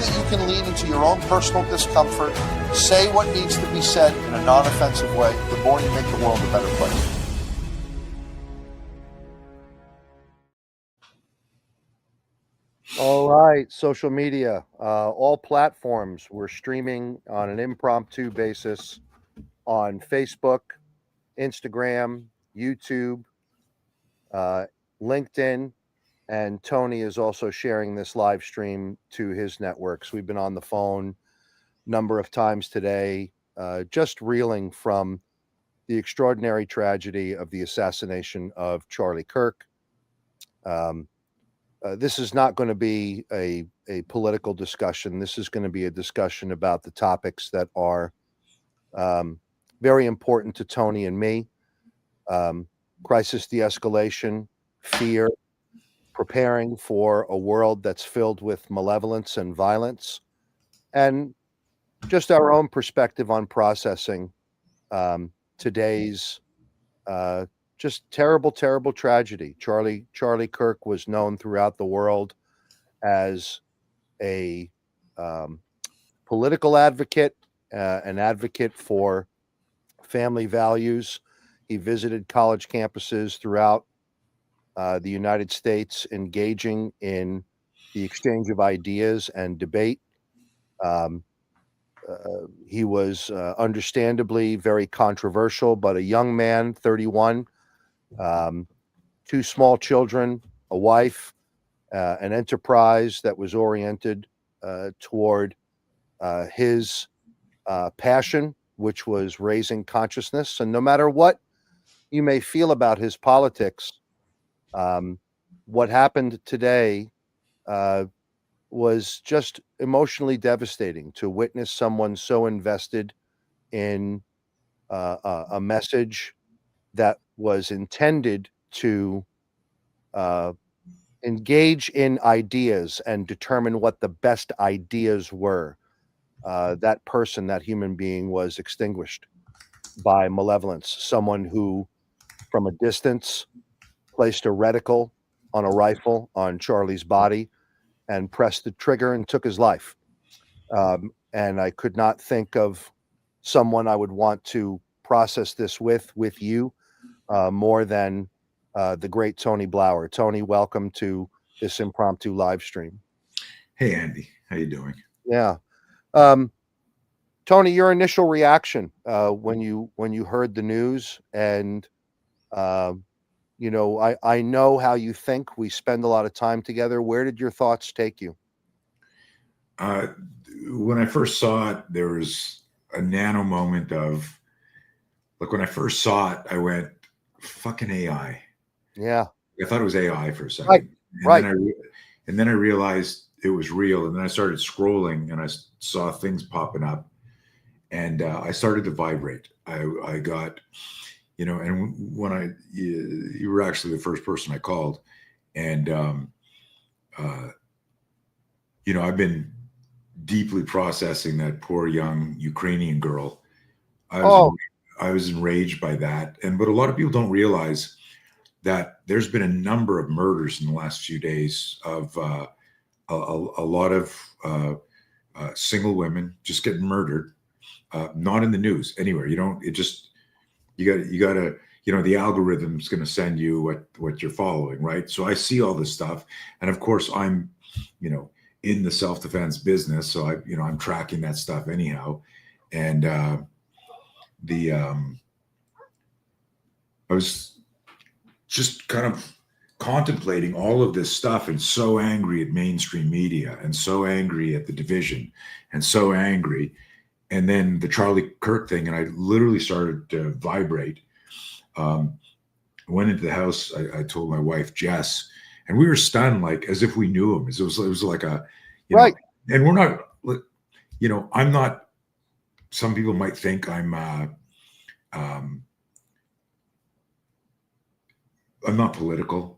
that you can lean into your own personal discomfort, say what needs to be said in a non-offensive way, the more you make the world a better place. All right, social media, all platforms. We're streaming on an impromptu basis on Facebook, Instagram, YouTube, LinkedIn, and Tony is also sharing this live stream to his networks. We've been on the phone a number of times today, just reeling from the extraordinary tragedy of the assassination of Charlie Kirk. This is not going to be a political discussion. This is going to be a discussion about the topics that are very important to Tony and me. Crisis de-escalation, fear, preparing for a world that's filled with malevolence and violence, and just our own perspective on processing today's just terrible, terrible tragedy. Charlie Kirk was known throughout the world as a political advocate, an advocate for family values. He visited college campuses throughout the United States, engaging in the exchange of ideas and debate. He was understandably very controversial, but a young man, 31, two small children, a wife, an enterprise that was oriented toward his passion, which was raising consciousness. And no matter what you may feel about his politics, what happened today was just emotionally devastating to witness someone so invested in a message that was intended to engage in ideas and determine what the best ideas were. That person, that human being, was extinguished by malevolence. Someone who, from a distance, placed a reticle on a rifle on Charlie's body and pressed the trigger and took his life. And I could not think of someone I would want to process this with you more than the great Tony Blauer. Tony, welcome to this impromptu live stream. Hey, Andy. How you doing? Yeah. Tony, your initial reaction when you heard the news, and you know, I know how you think. We spend a lot of time together. Where did your thoughts take you? When I first saw it, there was a nano moment of, like, when I first saw it, I went, fucking AI. Yeah. I thought it was AI for a second. Right. And right. Then I realized it was real. And then I started scrolling and I saw things popping up, and I started to vibrate. I got, you know, and when you were actually the first person I called, and, you know, I've been deeply processing that poor young Ukrainian girl. I was enraged by that. But a lot of people don't realize that there's been a number of murders in the last few days of a lot of single women just getting murdered, not in the news anywhere. You gotta, you know, the algorithm's going to send you what you're following, right? So I see all this stuff, and of course I'm, you know, in the self-defense business, so I'm tracking that stuff anyhow. And I was just kind of contemplating all of this stuff, and so angry at mainstream media, and so angry at the division, and so angry. And then the Charlie Kirk thing, and I literally started to vibrate. I went into the house. I told my wife, Jess, and we were stunned, like as if we knew him. It was like a, you right. know, and we're not, you know, I'm not, some people might think I'm not political.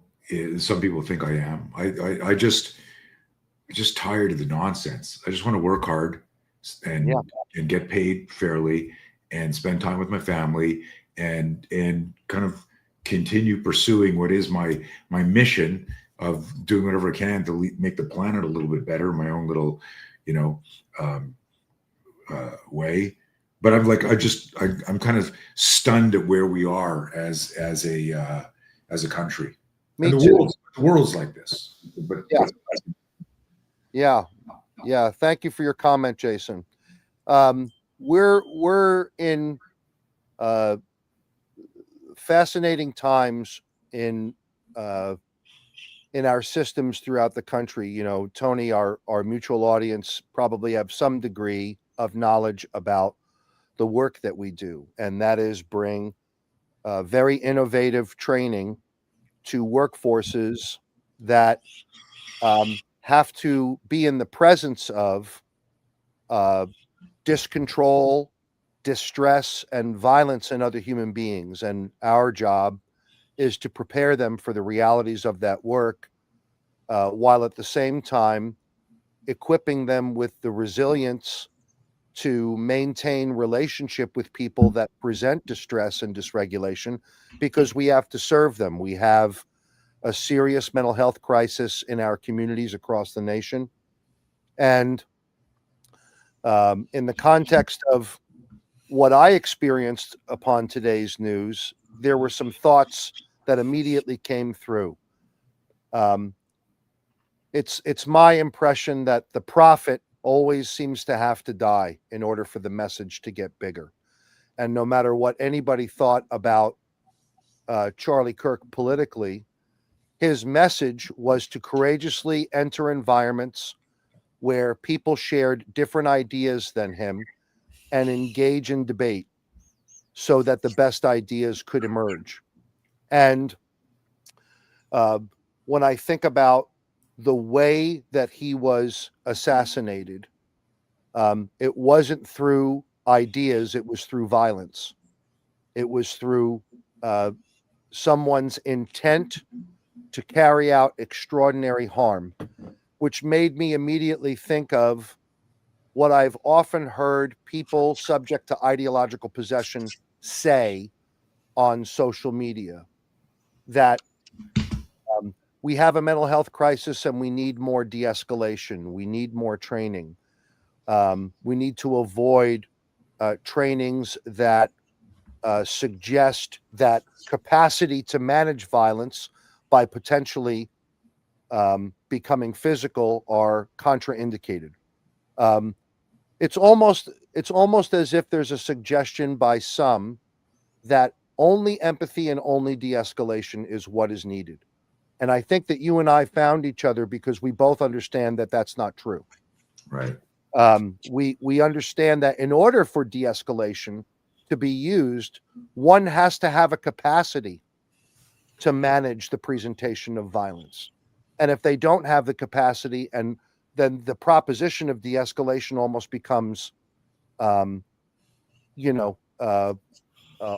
Some people think I am. I just tired of the nonsense. I just want to work hard and get paid fairly and spend time with my family and kind of continue pursuing what is my mission of doing whatever I can to make the planet a little bit better, my own little you know, um, way. But I'm kind of stunned at where we are as a country. Me And too. the world's like this. Yeah. Yeah. Thank you for your comment, Jason. We're in fascinating times in our systems throughout the country. You know, Tony, our mutual audience probably have some degree of knowledge about the work that we do, and that is bring very innovative training to workforces that have to be in the presence of discontrol, distress, and violence in other human beings. And our job is to prepare them for the realities of that work, while at the same time equipping them with the resilience to maintain relationship with people that present distress and dysregulation, because we have to serve them. We have a serious mental health crisis in our communities across the nation. And in the context of what I experienced upon today's news, there were some thoughts that immediately came through. It's my impression that the prophet always seems to have to die in order for the message to get bigger. And no matter what anybody thought about Charlie Kirk politically, his message was to courageously enter environments where people shared different ideas than him and engage in debate so that the best ideas could emerge. And when I think about the way that he was assassinated, it wasn't through ideas, it was through violence. It was through someone's intent to carry out extraordinary harm, which made me immediately think of what I've often heard people subject to ideological possession say on social media, that we have a mental health crisis and we need more de-escalation. We need more training. We need to avoid trainings that suggest that capacity to manage violence by potentially becoming physical are contraindicated. It's almost as if there's a suggestion by some that only empathy and only de-escalation is what is needed. And I think that you and I found each other because we both understand that that's not true. Right. We understand that in order for de-escalation to be used, one has to have a capacity to manage the presentation of violence. And if they don't have the capacity, and then the proposition of de-escalation almost becomes, a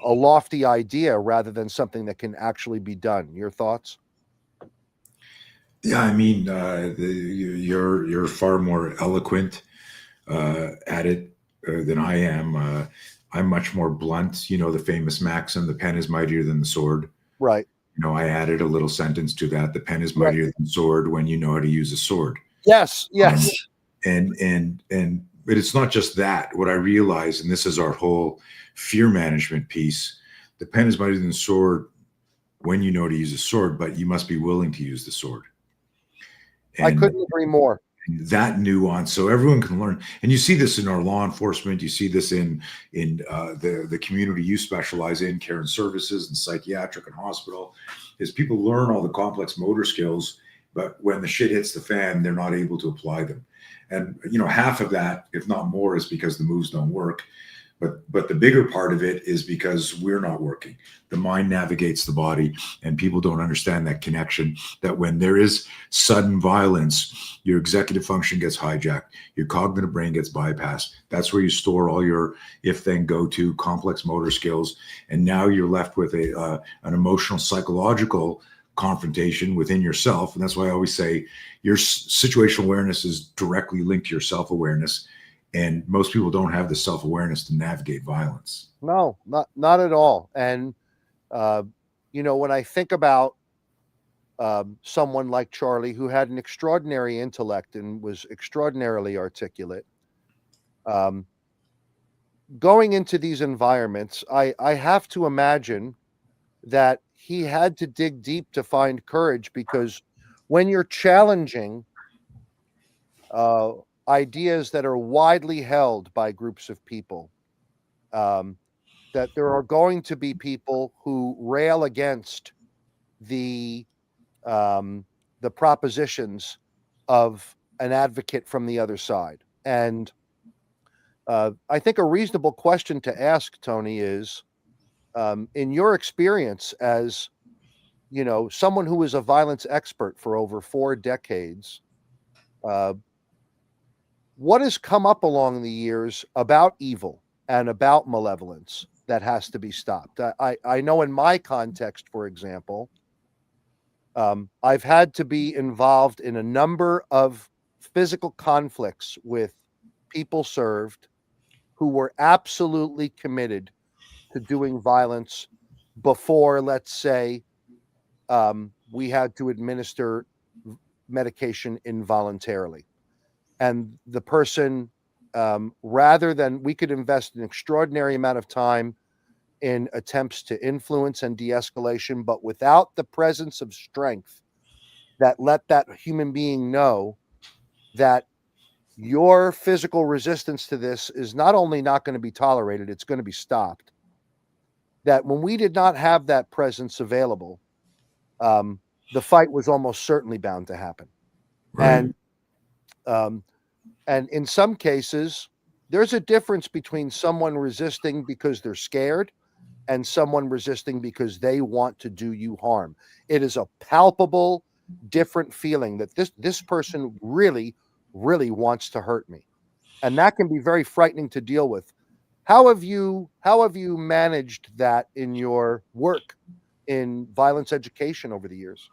lofty idea rather than something that can actually be done. Your thoughts? Yeah, I mean, you're far more eloquent at it than I am. I'm much more blunt. You know, the famous maxim, the pen is mightier than the sword. Right. You know, I added a little sentence to that. The pen is mightier than the sword when you know how to use a sword. Yes. But it's not just that. What I realize, and this is our whole fear management piece, the pen is mightier than the sword when you know how to use a sword, but you must be willing to use the sword. And I couldn't agree more. That nuance, so everyone can learn. And you see this in our law enforcement. You see this in the community you specialize in, care and services and psychiatric and hospital, is people learn all the complex motor skills, but when the shit hits the fan, they're not able to apply them. And half of that, if not more, is because the moves don't work. But the bigger part of it is because we're not working. The mind navigates the body, and people don't understand that connection, that when there is sudden violence, your executive function gets hijacked, your cognitive brain gets bypassed. That's where you store all your if, then, go to complex motor skills. And now you're left with an emotional, psychological confrontation within yourself. And that's why I always say your situational awareness is directly linked to your self-awareness. And most people don't have the self-awareness to navigate violence. No, not at all. And, when I think about someone like Charlie, who had an extraordinary intellect and was extraordinarily articulate. Going into these environments, I have to imagine that he had to dig deep to find courage, because when you're challenging uh, ideas that are widely held by groups of people, um, that there are going to be people who rail against the um, the propositions of an advocate from the other side. And I think a reasonable question to ask, Tony, is in your experience as someone who is a violence expert for over 4 decades, uh, what has come up along the years about evil and about malevolence that has to be stopped? I know in my context, for example, I've had to be involved in a number of physical conflicts with people served who were absolutely committed to doing violence before, let's say, we had to administer medication involuntarily. And the person, rather than, we could invest an extraordinary amount of time in attempts to influence and de-escalation, but without the presence of strength that let that human being know that your physical resistance to this is not only not going to be tolerated, it's going to be stopped. That when we did not have that presence available, the fight was almost certainly bound to happen. Right. And in some cases, there's a difference between someone resisting because they're scared and someone resisting because they want to do you harm. It is a palpable, different feeling that this person really, really wants to hurt me, and that can be very frightening to deal with. How have you managed that in your work in violence education over the years?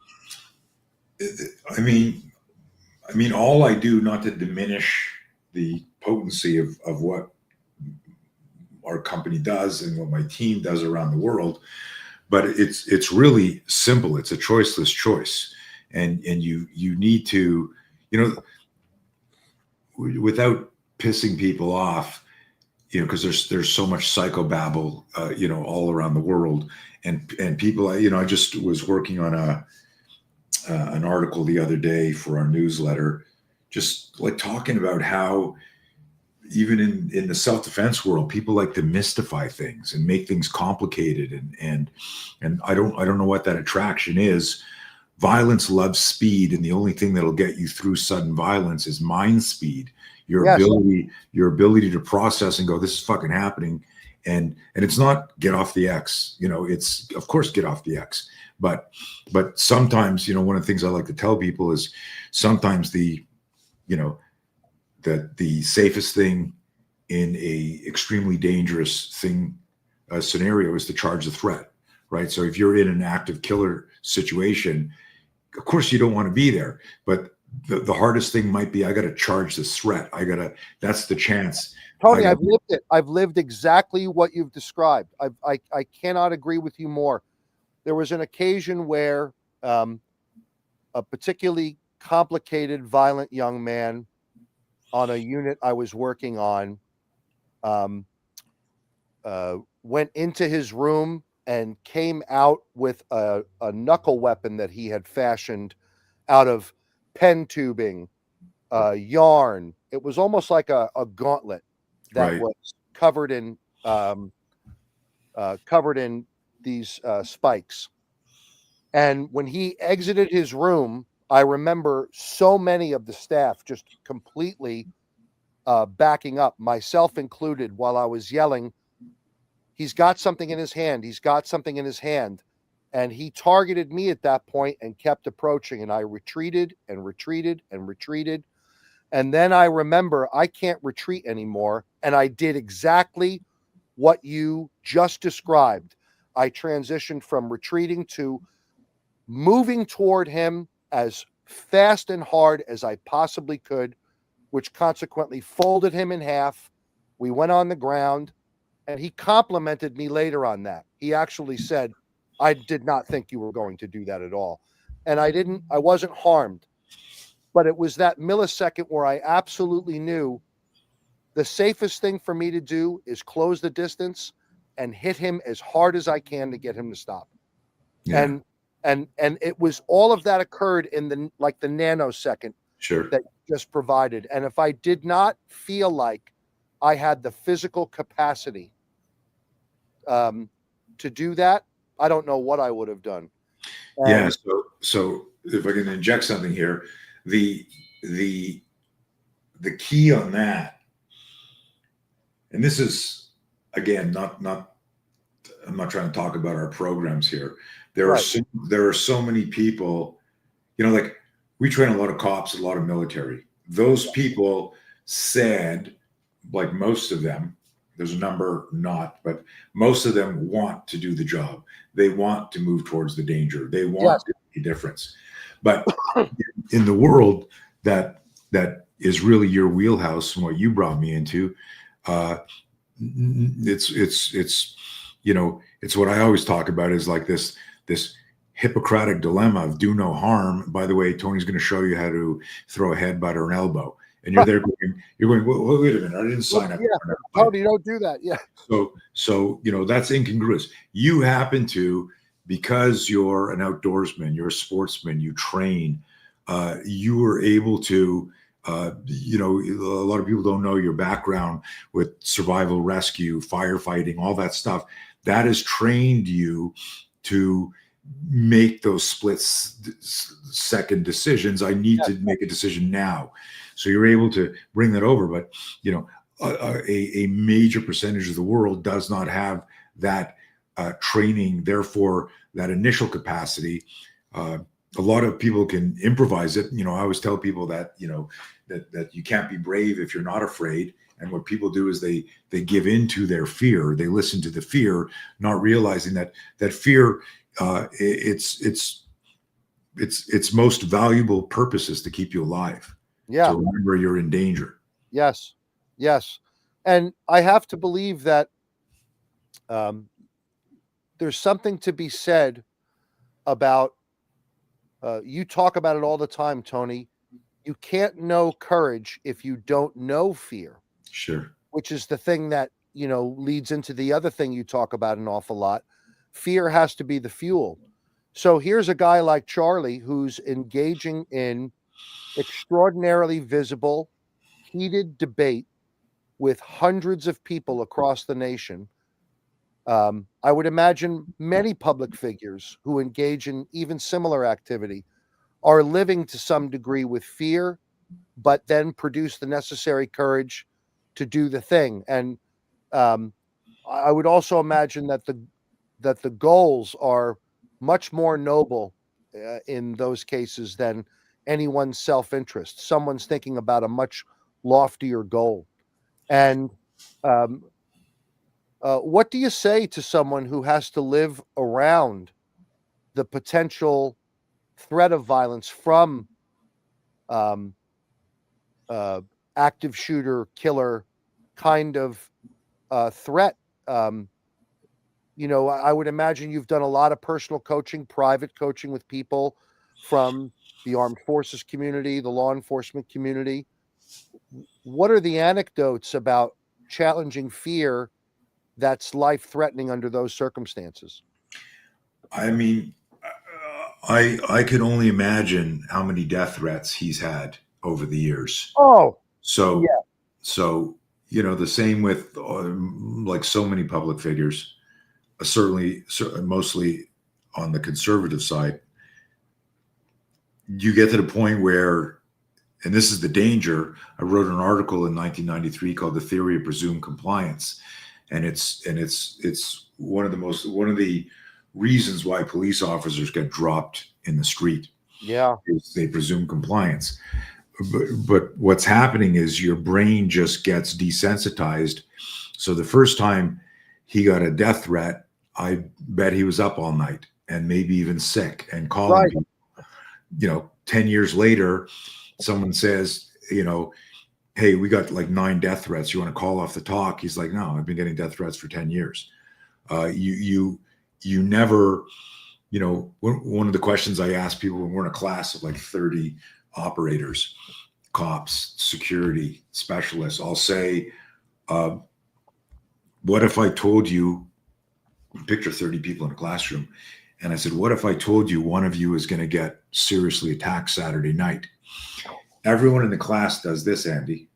I mean, all I do, not to diminish the potency of what our company does and what my team does around the world, but it's really simple. It's a choiceless choice, and you need to, without pissing people off, because there's so much psychobabble, all around the world, and people. I just was working on an article the other day for our newsletter, just like talking about how even in the self-defense world, people like to mystify things and make things complicated, and I don't know what that attraction is. Violence loves speed, and the only thing that'll get you through sudden violence is mind speed. Your Yes. ability to process and go, this is fucking happening, and it's not get off the X. It's, of course, get off the X, but sometimes, one of the things I like to tell people is sometimes the safest thing in a extremely dangerous thing scenario is to charge the threat, right? So if you're in an active killer situation, of course you don't want to be there, but the hardest thing might be, I got to charge this threat. That's the chance. Tony, I've lived it. I've lived exactly what you've described. I cannot agree with you more. There was an occasion where a particularly complicated, violent young man on a unit I was working on went into his room and came out with a knuckle weapon that he had fashioned out of pen tubing, yarn. It was almost like a gauntlet that Right. was covered in these spikes. And when he exited his room, I remember so many of the staff just completely backing up, myself included, while I was yelling, he's got something in his hand. He's got something in his hand. And he targeted me at that point and kept approaching. And I retreated and retreated and retreated. And then I remember I can't retreat anymore. And I did exactly what you just described. I transitioned from retreating to moving toward him as fast and hard as I possibly could, which consequently folded him in half. We went on the ground, and he complimented me later on that. He actually said, I did not think you were going to do that at all. and I wasn't harmed. But it was that millisecond where I absolutely knew the safest thing for me to do is close the distance and hit him as hard as I can to get him to stop. Yeah. And it was, all of that occurred in the nanosecond Sure. that you just provided. And if I did not feel like I had the physical capacity to do that, I don't know what I would have done. Yeah. So if I can inject something here, the key on that, and this is again I'm not trying to talk about our programs here. There are so many people, like we train a lot of cops, a lot of military. Those people said, like most of them, there's a number not, but most of them want to do the job. They want to move towards the danger. They want to make a difference. But in the world that is really your wheelhouse and what you brought me into, it's what I always talk about is like this Hippocratic dilemma of do no harm. By the way, Tony's going to show you how to throw a headbutt or an elbow. And you're there going, well, wait a minute, I didn't sign up. Yeah, Tony, don't do that. Yeah. So that's incongruous. You happen to, because you're an outdoorsman, you're a sportsman, you train, you were able to, a lot of people don't know your background with survival, rescue, firefighting, all that stuff. That has trained you to make those split-second decisions. I need to make a decision now. So you're able to bring that over. But, a major percentage of the world does not have that training. Therefore, that initial capacity, a lot of people can improvise it. I always tell people that, that you can't be brave if you're not afraid. And what people do is they give in to their fear. They listen to the fear, not realizing that fear, its most valuable purpose is to keep you alive. Yeah. So remember, you're in danger. Yes. And I have to believe that there's something to be said about, you talk about it all the time, Tony. You can't know courage if you don't know fear. Sure. Which is the thing that, leads into the other thing you talk about an awful lot. Fear has to be the fuel. So here's a guy like Charlie who's engaging in extraordinarily visible, heated debate with hundreds of people across the nation. I would imagine many public figures who engage in even similar activity are living to some degree with fear, but then produce the necessary courage to do the thing. And I would also imagine that the goals are much more noble in those cases than anyone's self-interest. Someone's thinking about a much loftier goal. And what do you say to someone who has to live around the potential threat of violence from active shooter, killer kind of threat? I would imagine you've done a lot of personal coaching, private coaching with people from the armed forces community, the law enforcement community. What are the anecdotes about challenging fear that's life-threatening under those circumstances? I mean, I can only imagine how many death threats he's had over the years. Oh, so yeah. So, the same with like so many public figures, certainly mostly on the conservative side. You get to the point where, and this is the danger. I wrote an article in 1993 called "The Theory of Presumed Compliance," and it's one of the reasons why police officers get dropped in the street. Yeah, is they presume compliance. But what's happening is your brain just gets desensitized. So the first time he got a death threat, I bet he was up all night and maybe even sick and calling people. 10 years later, someone says, hey, we got like 9 death threats. You want to call off the talk? He's like, no, I've been getting death threats for 10 years. You never you know, one of the questions I ask people when we're in a class of like 30 operators, cops, security specialists, I'll say, what if I told you, picture 30 people in a classroom, and I said, what if I told you one of you is going to get seriously attacked Saturday night? Everyone in the class does this, Andy.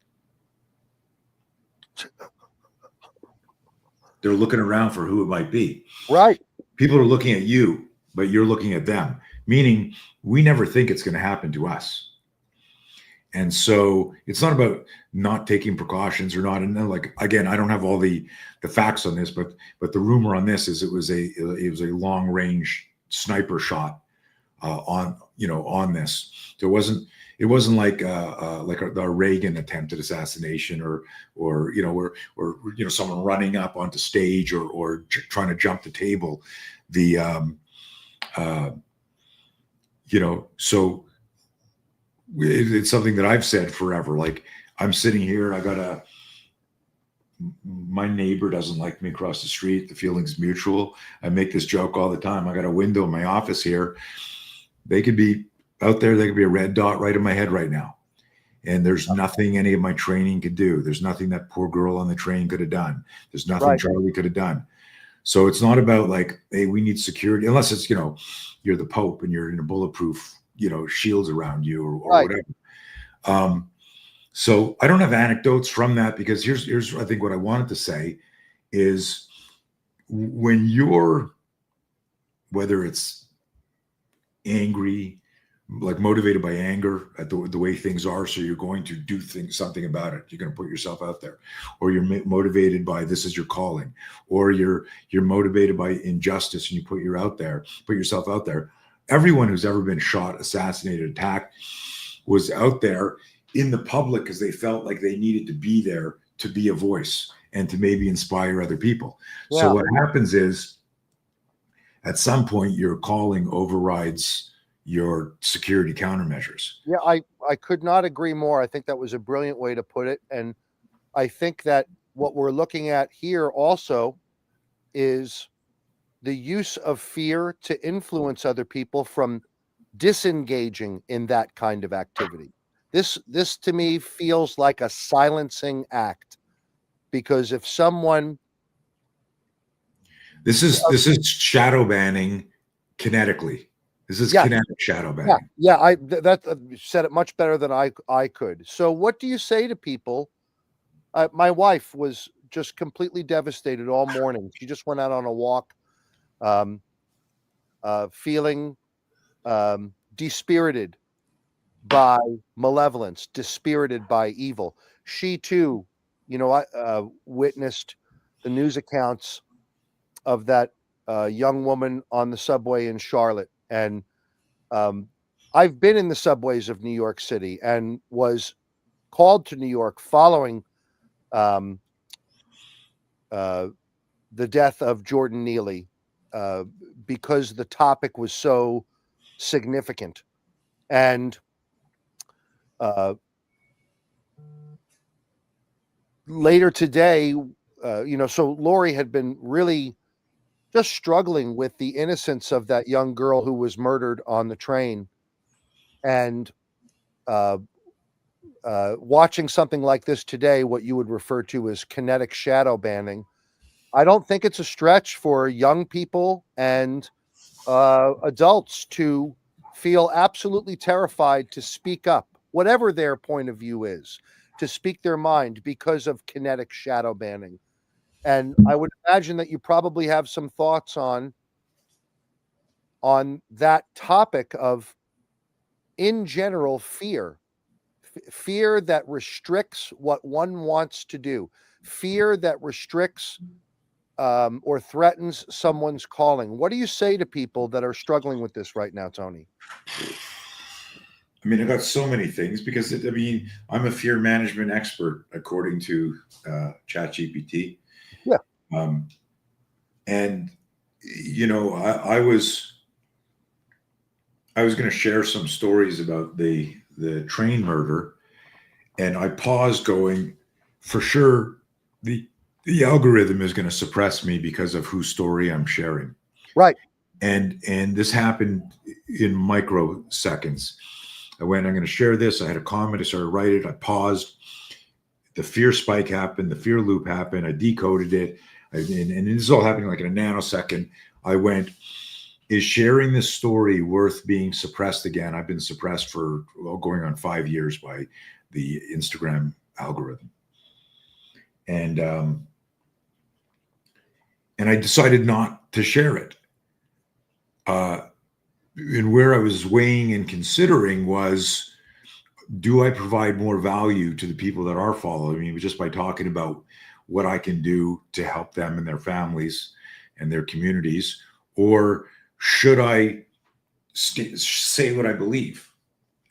They're looking around for who it might be. Right. People are looking at you, but you're looking at them, meaning we never think it's going to happen to us. And so it's not about not taking precautions or not. And like, again, I don't have all the facts on this, but the rumor on this is it was a long range sniper shot on this. It wasn't like the Reagan attempted assassination or someone running up onto stage or trying to jump the table. So it's something that I've said forever. Like, I'm sitting here, my neighbor doesn't like me across the street. The feeling's mutual. I make this joke all the time. I got a window in my office here. They could be out there. They could be a red dot right in my head right now. And there's nothing any of my training could do. There's nothing that poor girl on the train could have done. There's nothing Charlie could have done. So it's not about like, hey, we need security, unless it's, you're the Pope and you're in a bulletproof, shields around you or whatever. So I don't have anecdotes from that, because here's I think what I wanted to say is, when you're, whether it's angry, like motivated by anger at the way things are, so you're going to do something about it. You're going to put yourself out there, or you're motivated by this is your calling, or you're motivated by injustice and you put yourself out there. Everyone who's ever been shot, assassinated, attacked was out there in the public because they felt like they needed to be there to be a voice and to maybe inspire other people. Yeah. So what happens is, at some point, your calling overrides your security countermeasures. Yeah, I could not agree more. I think that was a brilliant way to put it. And I think that what we're looking at here also is the use of fear to influence other people from disengaging in that kind of activity. This to me feels like a silencing act, because if someone this is shadow banning kinetically. This is kinetic shadow banning. Yeah, that said it much better than I could. So what do you say to people? My wife was just completely devastated all morning. She just went out on a walk, feeling dispirited by malevolence, dispirited by evil. She too, witnessed the news accounts of that young woman on the subway in Charlotte. And I've been in the subways of New York City and was called to New York following the death of Jordan Neely, because the topic was so significant. And later today, so Lori had been really just struggling with the innocence of that young girl who was murdered on the train. And watching something like this today, what you would refer to as kinetic shadow banning, I don't think it's a stretch for young people and adults to feel absolutely terrified to speak up, whatever their point of view is, to speak their mind because of kinetic shadow banning. And I would imagine that you probably have some thoughts on that topic of, in general, fear that restricts what one wants to do, fear that restricts or threatens someone's calling. What do you say to people that are struggling with this right now, Tony? I mean, I got so many things, because I'm a fear management expert according to ChatGPT. Yeah. And I was going to share some stories about the train murder, and I paused, going, for sure, the algorithm is going to suppress me because of whose story I'm sharing. Right. And this happened in microseconds. I'm going to share this. I had a comment. I started writing it. I paused. The fear spike happened. The fear loop happened. I decoded it. And this is all happening like in a nanosecond. I went, is sharing this story worth being suppressed again? I've been suppressed for going on 5 years by the Instagram algorithm. And I decided not to share it. And where I was weighing and considering was, do I provide more value to the people that are following me just by talking about what I can do to help them and their families and their communities? Or should I say what I believe?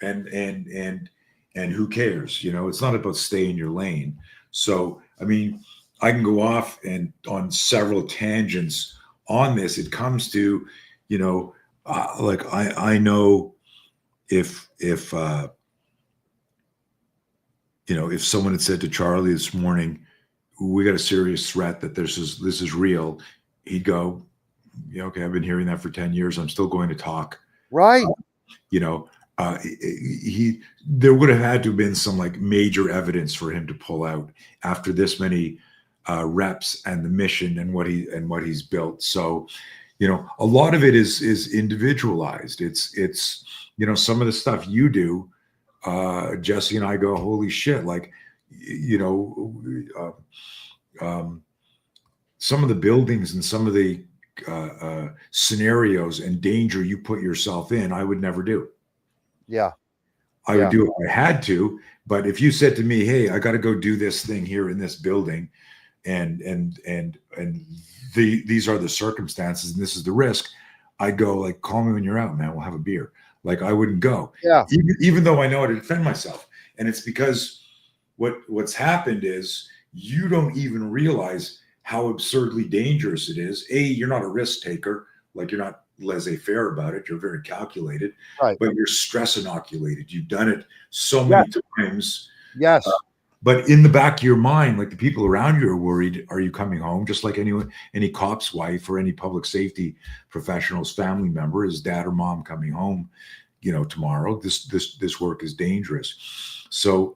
And who cares? It's not about stay in your lane. So, I mean, I can go off and on several tangents on this. It comes to, like I know if if someone had said to Charlie this morning, we got a serious threat that this is real, he'd go, yeah, okay, I've been hearing that for 10 years. I'm still going to talk. Right. There would have had to have been some like major evidence for him to pull out after this many reps and the mission and what he's built. So, a lot of it is individualized. It's some of the stuff you do, Jesse and I go, holy shit, like, some of the buildings and some of the scenarios and danger you put yourself in, I would never do. Yeah. I would do it if I had to. But if you said to me, hey, I got to go do this thing here in this building, and these are the circumstances and this is the risk, I'd go, like, call me when you're out, man. We'll have a beer. Like, I wouldn't go. Yeah. Even though I know how to defend myself. And it's because what's happened is you don't even realize how absurdly dangerous it is. You're not a risk taker. Like, you're not laissez-faire about it. You're very calculated. Right. But you're stress inoculated. You've done it so many times. Yes. But in the back of your mind, like, the people around you are worried. Are you coming home? Just like any cop's wife or any public safety professional's family member, is dad or mom coming home, tomorrow? This work is dangerous. So,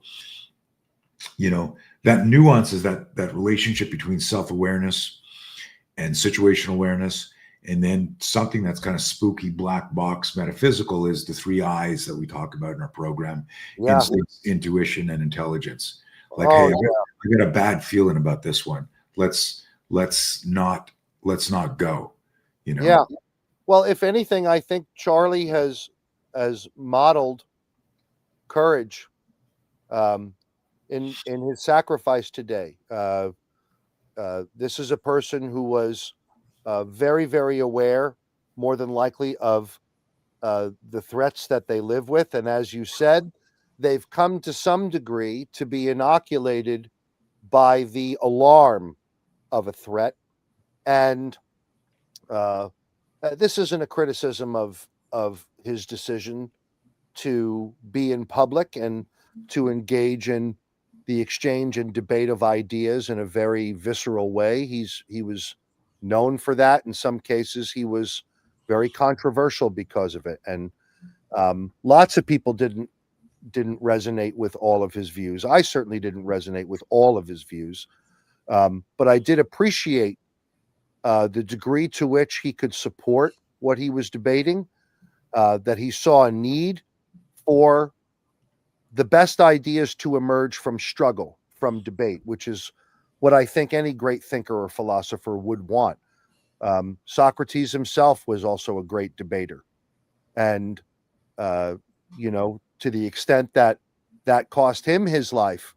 that nuance is that relationship between self-awareness and situational awareness. And then something that's kind of spooky, black box, metaphysical is the 3 eyes that we talk about in our program: instincts, intuition, and intelligence. Like, hey, I got a bad feeling about this one. Let's not go. Yeah. Well, if anything, I think Charlie has modeled courage in his sacrifice today. This is a person who was very, very aware, more than likely, of the threats that they live with. And as you said, they've come to some degree to be inoculated by the alarm of a threat. And this isn't a criticism of his decision to be in public and to engage in the exchange and debate of ideas in a very visceral way. He was known for that. In some cases, he was very controversial because of it. And lots of people didn't resonate with all of his views. I certainly didn't resonate with all of his views. But I did appreciate the degree to which he could support what he was debating, that he saw a need for the best ideas to emerge from struggle, from debate, which is what I think any great thinker or philosopher would want. Socrates himself was also a great debater. And, to the extent that cost him his life,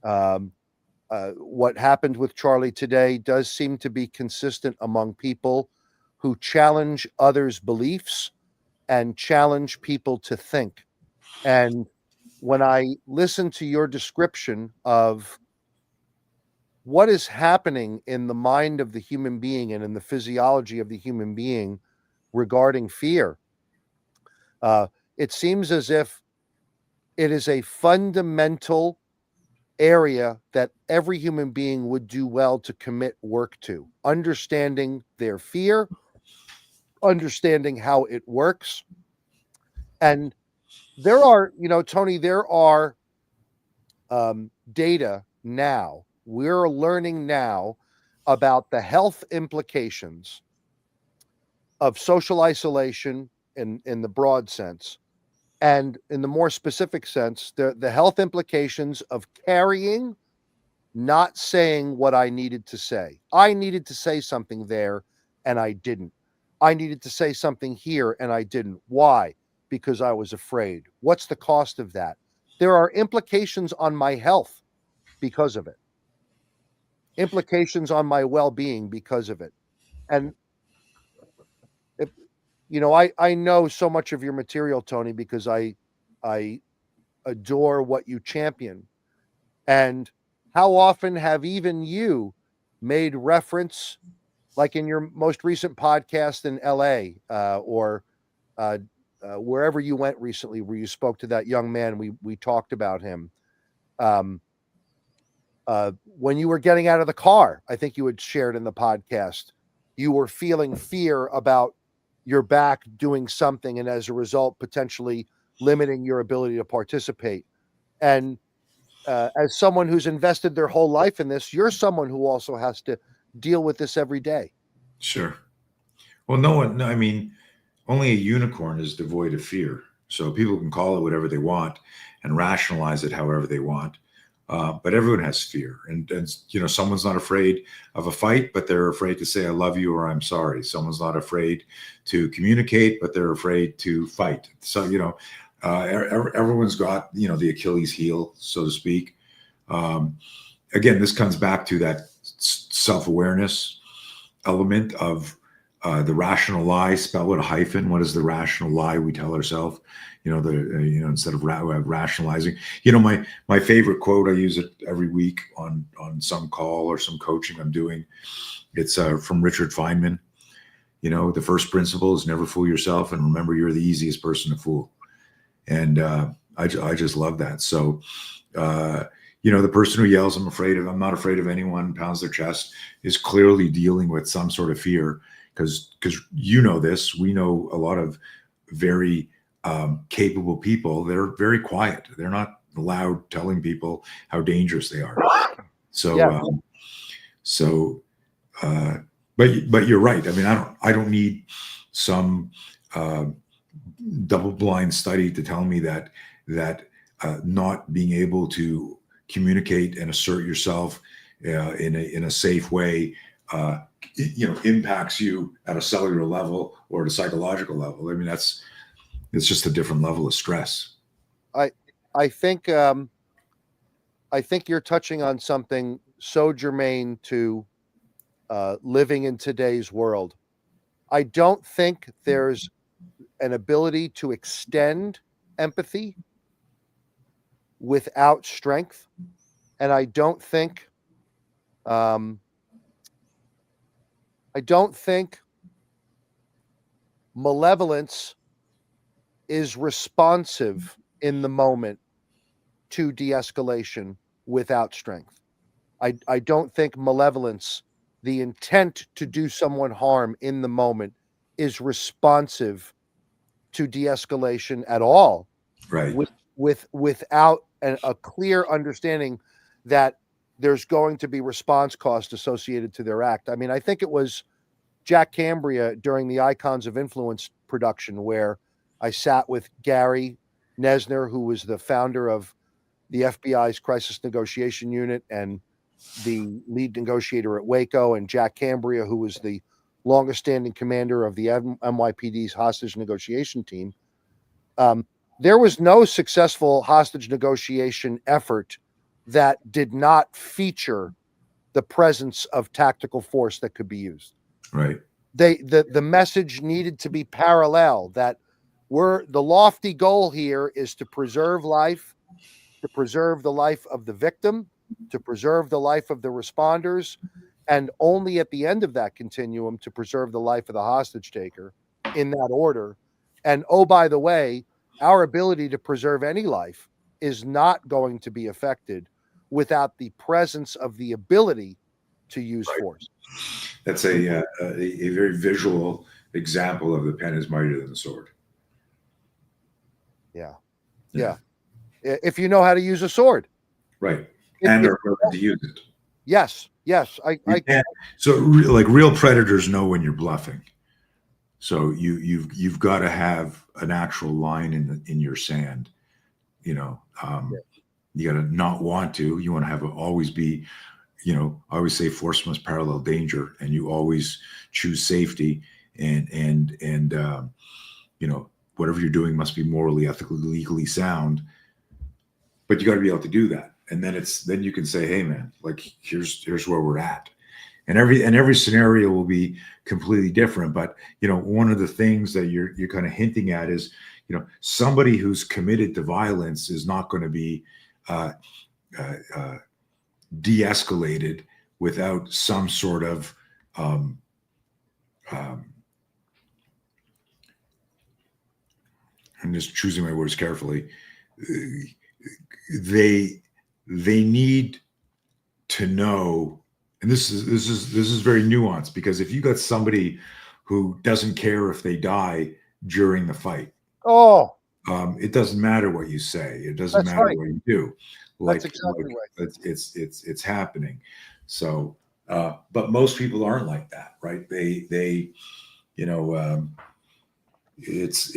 what happened with Charlie today does seem to be consistent among people who challenge others' beliefs and challenge people to think. And when I listen to your description of what is happening in the mind of the human being and in the physiology of the human being regarding fear, it seems as if it is a fundamental area that every human being would do well to commit work to, understanding their fear, understanding how it works. And there are, Tony, there are data now. We're learning now about the health implications of social isolation in the broad sense, and in the more specific sense, the health implications of carrying, not saying what I needed to say. I needed to say something there, and I didn't. I needed to say something here, and I didn't. Why? Because I was afraid. What's the cost of that? There are implications on my health because of it, implications on my well-being because of it. And if, I know so much of your material, Tony, because I adore what you champion. And how often have even you made reference, like in your most recent podcast in LA, or wherever you went recently, where you spoke to that young man, we talked about him. When you were getting out of the car, I think you had shared in the podcast, you were feeling fear about your back doing something, and as a result, potentially limiting your ability to participate. And as someone who's invested their whole life in this, you're someone who also has to deal with this every day. Sure. Well, no, I mean, only a unicorn is devoid of fear. So people can call it whatever they want and rationalize it however they want. But everyone has fear. And someone's not afraid of a fight, but they're afraid to say, I love you, or I'm sorry. Someone's not afraid to communicate, but they're afraid to fight. So, everyone's got, the Achilles heel, so to speak. Again, this comes back to that self-awareness element of the rational lie, spelled with a hyphen. What is the rational lie we tell ourselves? Instead of rationalizing. My favorite quote, I use it every week on some call or some coaching I'm doing. It's from Richard Feynman. The first principle is never fool yourself, and remember, you're the easiest person to fool. And I just love that. So, the person who yells, I'm not afraid of anyone, pounds their chest, is clearly dealing with some sort of fear, because this, we know a lot of very capable people. They're very quiet. They're not loud telling people how dangerous they are. So, yeah. But you're right. I mean, I don't need some double-blind study to tell me that not being able to communicate and assert yourself in a safe way, impacts you at a cellular level or at a psychological level. I mean, it's just a different level of stress. I think you're touching on something so germane to living in today's world. I don't think there's an ability to extend empathy without strength, and I don't think malevolence is responsive in the moment to de-escalation without strength. I don't think malevolence, the intent to do someone harm in the moment, is responsive to de-escalation at all. Right. Without a clear understanding that there's going to be response cost associated to their act. I mean, I think it was Jack Cambria during the Icons of Influence production where I sat with Gary Nesner, who was the founder of the FBI's crisis negotiation unit and the lead negotiator at Waco, and Jack Cambria, who was the longest standing commander of the NYPD's hostage negotiation team. There was no successful hostage negotiation effort that did not feature the presence of tactical force that could be used. Right. The message needed to be parallel, that the lofty goal here is to preserve life, to preserve the life of the victim, to preserve the life of the responders, and only at the end of that continuum to preserve the life of the hostage taker, in that order. And oh, by the way, our ability to preserve any life is not going to be affected without the presence of the ability to use force. That's a very visual example of the pen is mightier than the sword. Yeah. If you know how to use a sword. Right. If- And if- are willing to use it. yes. You can't, so like real predators know when you're bluffing. So you've got to have an actual line in your sand. You know, you got to not want to. You want to have always be. You know, I always say force must parallel danger, and you always choose safety. And you know, whatever you're doing must be morally, ethically, legally sound. But you got to be able to do that, and then you can say, hey man, like here's where we're at. And every scenario will be completely different. But you know, one of the things that you're kind of hinting at is, you know, somebody who's committed to violence is not going to be de-escalated without some sort of um, I'm just choosing my words carefully. They need to know, and this is very nuanced, because if you got somebody who doesn't care if they die during the fight, it doesn't matter what you say, it doesn't matter what you do. That's exactly right. It's happening. So, but most people aren't like that, right? They you know, it's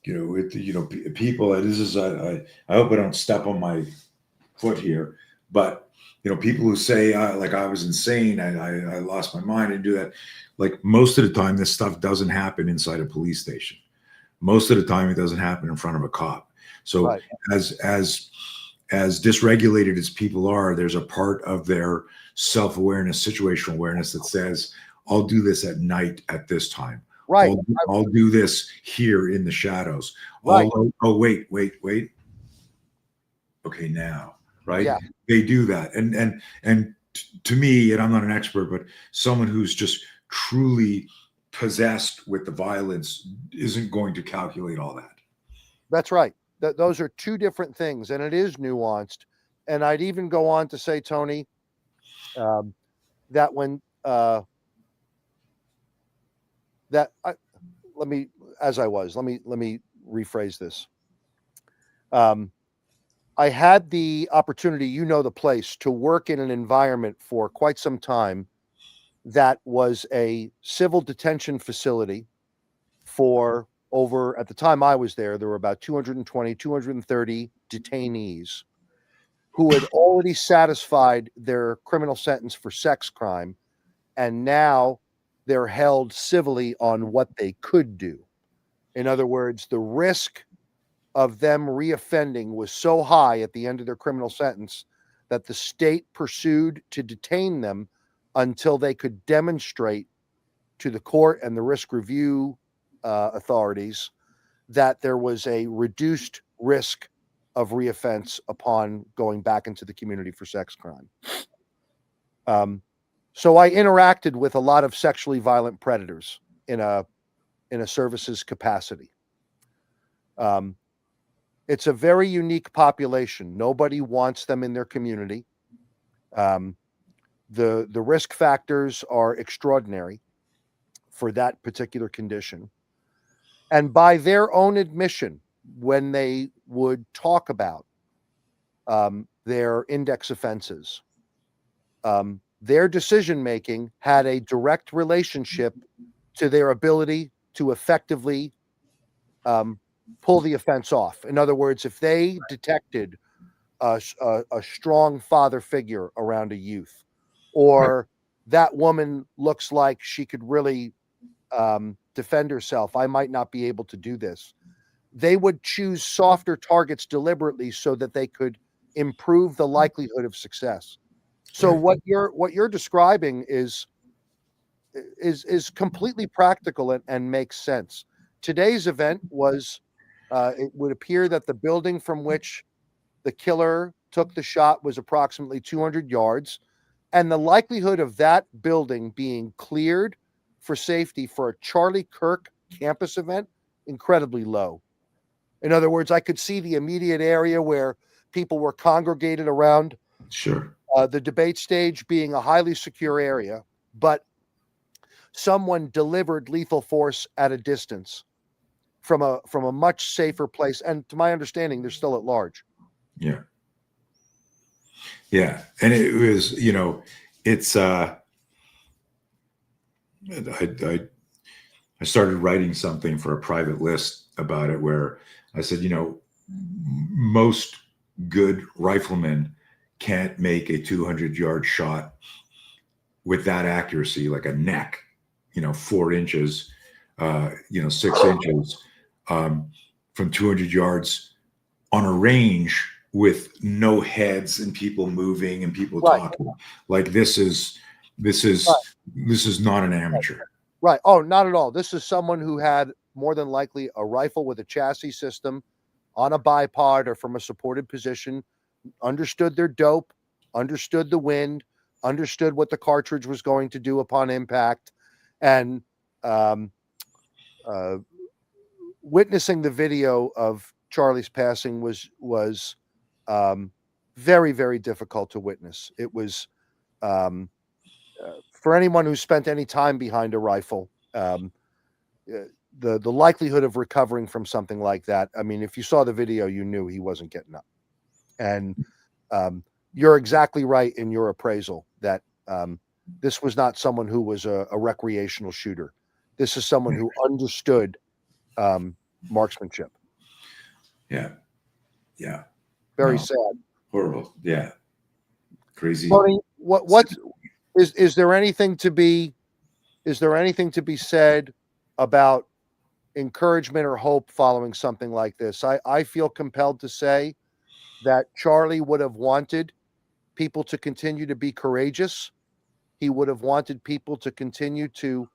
you know, people. This is I hope I don't step on my foot here, but you know, people who say like I was insane, I lost my mind and do that. Like most of the time, this stuff doesn't happen inside a police station. Most of the time, it doesn't happen in front of a cop. So Right. as dysregulated as people are, there's a part of their self-awareness, situational awareness that says, I'll do this at night at this time. Right. I'll do this here in the shadows. Right. Oh, wait. Okay, now, right? Yeah. They do that. And to me, and I'm not an expert, but someone who's just truly possessed with the violence isn't going to calculate all that. That's right. Those are two different things, and it is nuanced. And I'd even go on to say, Tony, that when let me rephrase this. I had the opportunity, you know, the place, to work in an environment for quite some time that was a civil detention facility for over, at the time I was there were about 220, 230 detainees who had already satisfied their criminal sentence for sex crime, and now they're held civilly on what they could do. In other words, the risk of them reoffending was so high at the end of their criminal sentence that the state pursued to detain them until they could demonstrate to the court and the risk review authorities that there was a reduced risk of reoffense upon going back into the community for sex crime. So I interacted with a lot of sexually violent predators in a services capacity. It's a very unique population. Nobody wants them in their community. The risk factors are extraordinary for that particular condition. And by their own admission, when they would talk about their index offenses, their decision making had a direct relationship to their ability to effectively pull the offense off. In other words, if they detected a strong father figure around a youth, or that woman looks like she could really defend herself, I might not be able to do this. They would choose softer targets deliberately so that they could improve the likelihood of success. So what you're describing is completely practical and makes sense. Today's event was, it would appear that the building from which the killer took the shot was approximately 200 yards, and the likelihood of that building being cleared for safety for a Charlie Kirk campus event, incredibly low. In other words, I could see the immediate area where people were congregated around Sure. the debate stage being a highly secure area, but someone delivered lethal force at a distance from a much safer place. And to my understanding, they're still at large. Yeah. Yeah. And it was, it's, I started writing something for a private list about it where I said, most good riflemen can't make a 200-yard shot with that accuracy, like a neck, 4 inches, 6 inches from 200 yards on a range with no heads and people moving and people talking. Like this is not an amateur. Right. Oh, not at all. This is someone who had more than likely a rifle with a chassis system on a bipod or from a supported position, understood their dope, understood the wind, understood what the cartridge was going to do upon impact. And witnessing the video of Charlie's passing was very, very difficult to witness. It was for anyone who spent any time behind a rifle, the likelihood of recovering from something like that. I mean, if you saw the video, you knew he wasn't getting up. And you're exactly right in your appraisal that this was not someone who was a recreational shooter. This is someone who understood marksmanship. Yeah. Yeah. Very sad. Horrible. Yeah. Crazy. Tony, what is there anything to be said about encouragement or hope following something like this? I feel compelled to say that Charlie would have wanted people to continue to be courageous. He would have wanted people to continue to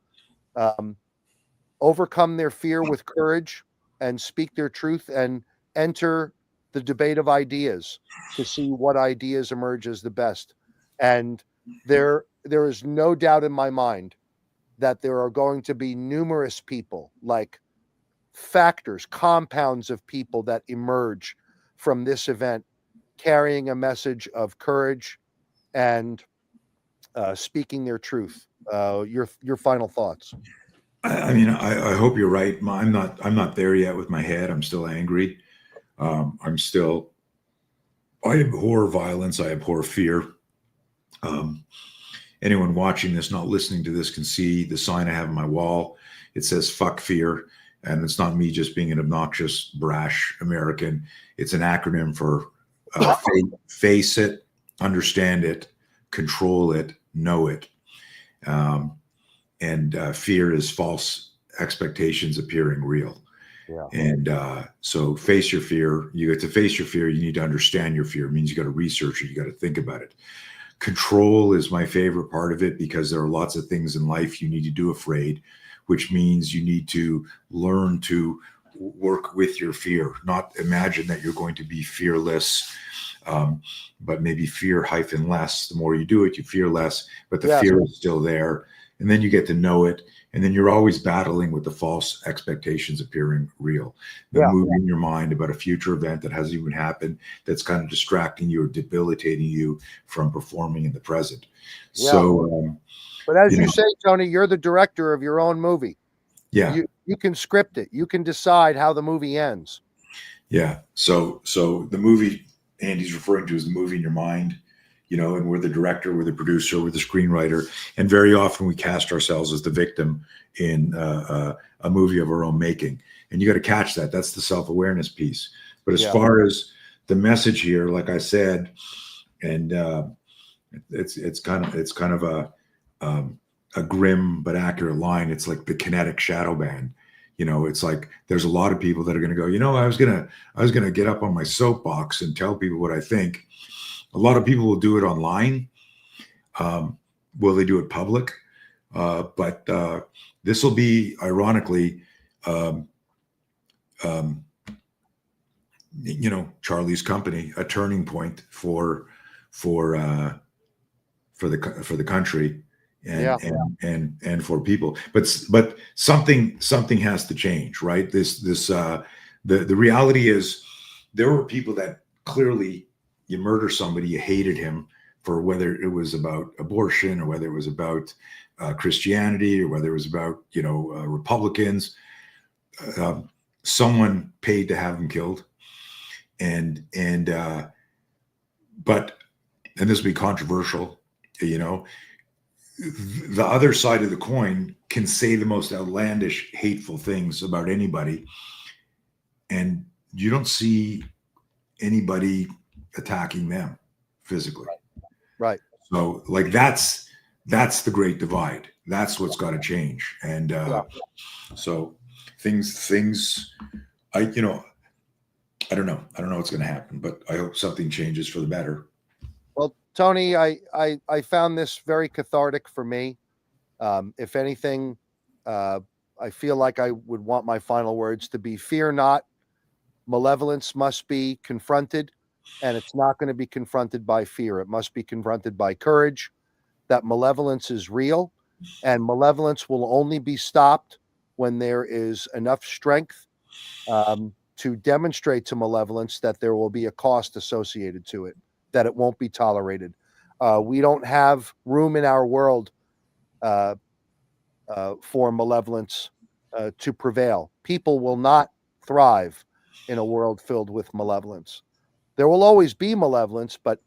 overcome their fear with courage and speak their truth and enter the debate of ideas to see what ideas emerge as the best. And there is no doubt in my mind that there are going to be numerous people, like factors, compounds of people that emerge from this event carrying a message of courage and speaking their truth. Your final thoughts. I mean, I hope you're right. I'm not there yet with my head. I'm still angry. I abhor violence. I abhor fear. Anyone watching this, not listening to this, can see the sign I have on my wall. It says "fuck fear," and it's not me just being an obnoxious, brash American. It's an acronym for face it, understand it, control it, know it. And fear is false expectations appearing real. Yeah. And so face your fear. You get to face your fear. You need to understand your fear. It means you got to research it. You got to think about it. Control is my favorite part of it because there are lots of things in life you need to do afraid, which means you need to learn to work with your fear, not imagine that you're going to be fearless, but maybe fear-less. The more you do it, you fear less, but the fear is still there. And then you get to know it. And then you're always battling with the false expectations appearing real. The movie in your mind about a future event that hasn't even happened, that's kind of distracting you or debilitating you from performing in the present. Yeah. So, but as you say, Tony, you're the director of your own movie. Yeah. You can script it. You can decide how the movie ends. Yeah. So the movie Andy's referring to is the movie in your mind. And we're the director, we're the producer, we're the screenwriter. And very often we cast ourselves as the victim in a movie of our own making. And you got to catch that. That's the self-awareness piece. But as far as the message here, like I said, and it's kind of a grim but accurate line. It's like the kinetic shadow band. It's like there's a lot of people that are going to go, I was going to get up on my soapbox and tell people what I think. A lot of people will do it online. Will they do it public? But this will be, ironically, Charlie's company, a turning point for the country and for people. But something has to change, right? The reality is there were people that clearly. You murder somebody, you hated him for whether it was about abortion or whether it was about Christianity or whether it was about, Republicans. Someone paid to have them killed. But this will be controversial, the other side of the coin can say the most outlandish, hateful things about anybody, and you don't see anybody attacking them physically. Right. So like that's the great divide. That's what's got to change. And so things I don't know what's going to happen, but I hope something changes for the better. Well, Tony, I found this very cathartic for me. If anything, I feel like I would want my final words to be: fear not. Malevolence must be confronted, and it's not going to be confronted by fear. It must be confronted by courage. That malevolence is real, and malevolence will only be stopped when there is enough strength to demonstrate to malevolence that there will be a cost associated to it, that it won't be tolerated. We don't have room in our world for malevolence to prevail. People will not thrive in a world filled with malevolence. There will always be malevolence, but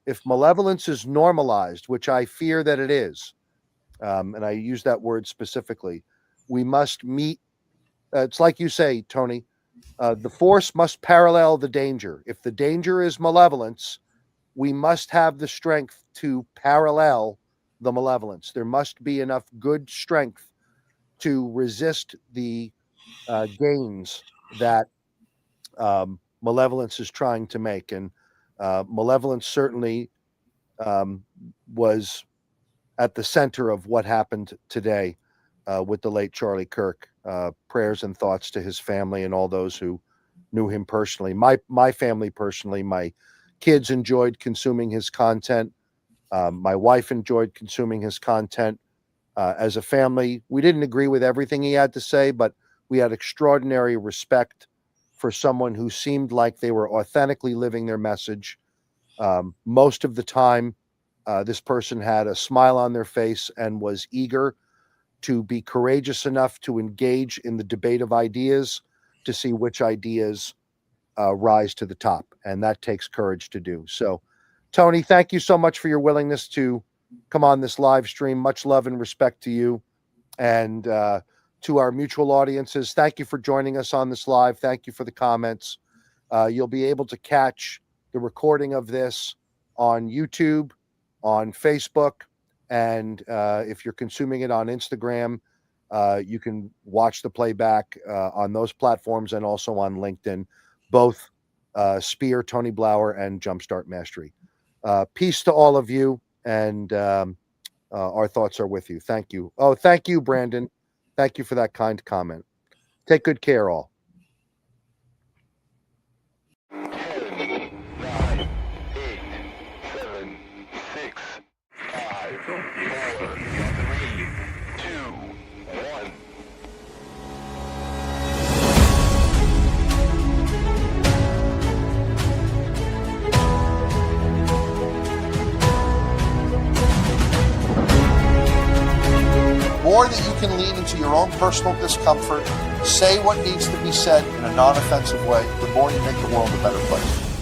if malevolence is normalized, which I fear that it is, and I use that word specifically, we must meet. It's like you say, Tony, the force must parallel the danger. If the danger is malevolence, we must have the strength to parallel the malevolence. There must be enough good strength to resist the gains that malevolence is trying to make. And malevolence certainly was at the center of what happened today with the late Charlie Kirk. Prayers and thoughts to his family and all those who knew him personally. My family personally, my kids enjoyed consuming his content. My wife enjoyed consuming his content. As a family, we didn't agree with everything he had to say, but we had extraordinary respect for someone who seemed like they were authentically living their message. Most of the time, this person had a smile on their face and was eager to be courageous enough to engage in the debate of ideas to see which ideas rise to the top. And that takes courage to do. So, Tony, thank you so much for your willingness to come on this live stream. Much love and respect to you. And to our mutual audiences, thank you for joining us on this live. Thank you for the comments. You'll be able to catch the recording of this on YouTube, on Facebook, and if you're consuming it on Instagram, you can watch the playback on those platforms and also on LinkedIn, both Spear, Tony Blauer, and Jumpstart Mastery. Peace to all of you, and our thoughts are with you. Thank you. Oh, thank you, Brandon. Thank you for that kind comment. Take good care, all. 10, 9, 8, 7, 6, 5, 4, 3, 2, 1. More that you can lean into your own personal discomfort, say what needs to be said in a non-offensive way, the more you make the world a better place.